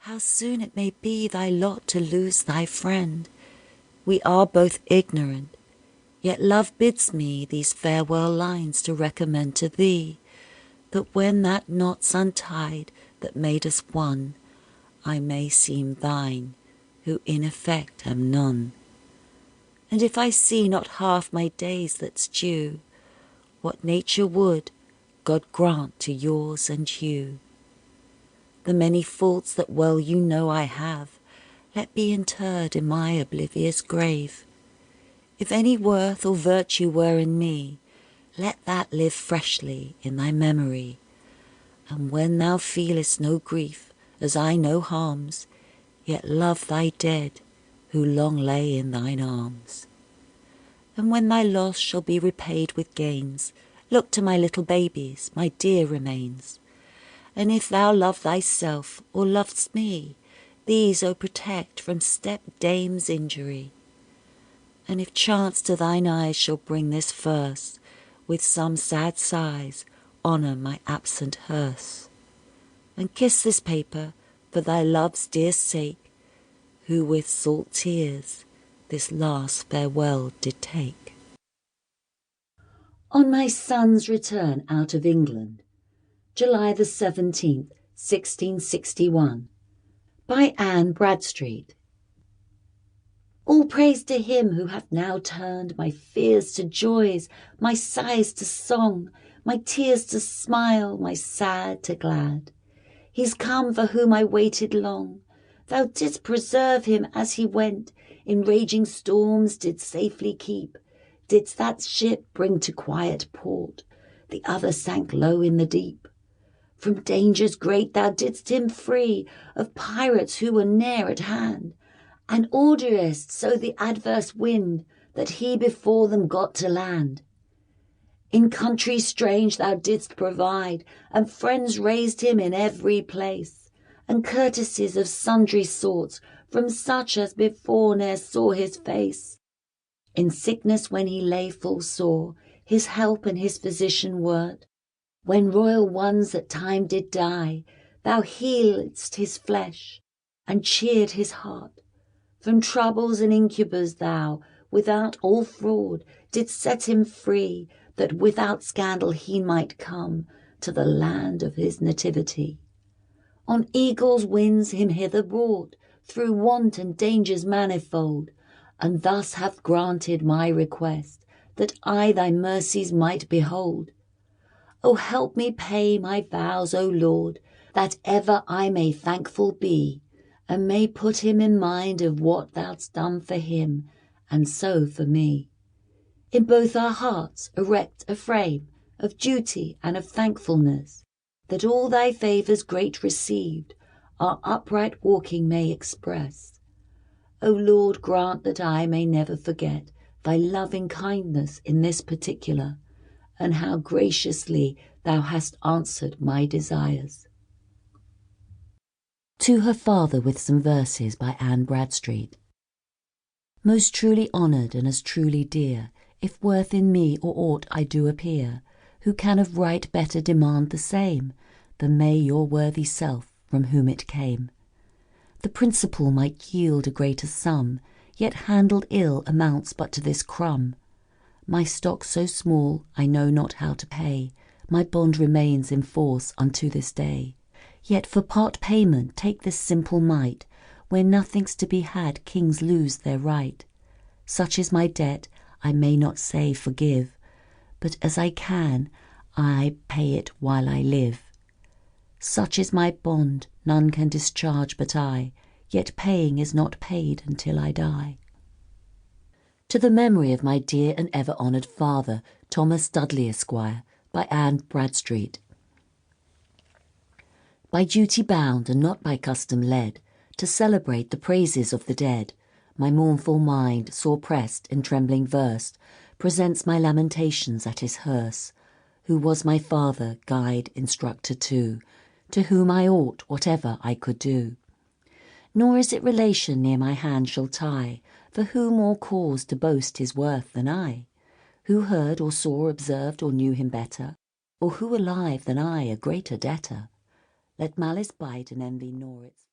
how soon it may be thy lot to lose thy friend. We are both ignorant, yet love bids me these farewell lines to recommend to thee, that when that knot's untied that made us one, I may seem thine, who in effect am none. And if I see not half my days that's due, what nature would, God grant to yours and you. The many faults that well you know I have, let be interred in my oblivious grave. If any worth or virtue were in me, let that live freshly in thy memory. And when thou feelest no grief, as I no harms, yet love thy dead, who long lay in thine arms. And when thy loss shall be repaid with gains, look to my little babies, my dear remains. And if thou love thyself, or lov'st me, these, O protect from step-dame's injury. And if chance to thine eyes shall bring this verse, with some sad sighs, honour my absent hearse. And kiss this paper, for thy love's dear sake, who with salt tears this last farewell did take. On my son's return out of England, July the 17th, 1661, by Anne Bradstreet. All praise to him who hath now turned my fears to joys, my sighs to song, my tears to smile, my sad to glad. He's come for whom I waited long. Thou didst preserve him as he went, in raging storms did safely keep. Didst that ship bring to quiet port, the other sank low in the deep. From dangers great thou didst him free, of pirates who were near at hand, and orderest so the adverse wind, that he before them got to land. In country strange thou didst provide, and friends raised him in every place, and courtesies of sundry sorts, from such as before ne'er saw his face. In sickness when he lay full sore, his help and his physician wert. When royal ones at time did die, thou healedst his flesh, and cheered his heart. From troubles and incubus thou, without all fraud, didst set him free, that without scandal he might come to the land of his nativity. On eagle's wings him hither brought, through want and dangers manifold, and thus hath granted my request, that I thy mercies might behold. O help me pay my vows, O Lord, that ever I may thankful be, and may put him in mind of what thou'st done for him, and so for me. In both our hearts erect a frame of duty and of thankfulness, that all thy favours great received, our upright walking may express. O Lord, grant that I may never forget thy loving kindness in this particular, and how graciously thou hast answered my desires. To her father, with some verses, by Anne Bradstreet. Most truly honoured and as truly dear, if worth in me or aught I do appear, who can of right better demand the same, than may your worthy self, from whom it came. The principal might yield a greater sum, yet handled ill amounts but to this crumb. My stock so small, I know not how to pay, my bond remains in force unto this day. Yet for part payment take this simple mite, where nothing's to be had kings lose their right. Such is my debt, I may not say forgive, but as I can, I pay it while I live. Such is my bond, none can discharge but I, yet paying is not paid until I die. To the memory of my dear and ever honoured father, Thomas Dudley, Esquire, by Anne Bradstreet. By duty bound, and not by custom led, to celebrate the praises of the dead, my mournful mind, sore pressed in trembling verse, presents my lamentations at his hearse, who was my father, guide, instructor too, to whom I ought whatever I could do. Nor is it relation near my hand shall tie, for who more cause to boast his worth than I? Who heard or saw, observed or knew him better? Or who alive than I a greater debtor? Let malice bite and envy gnaw its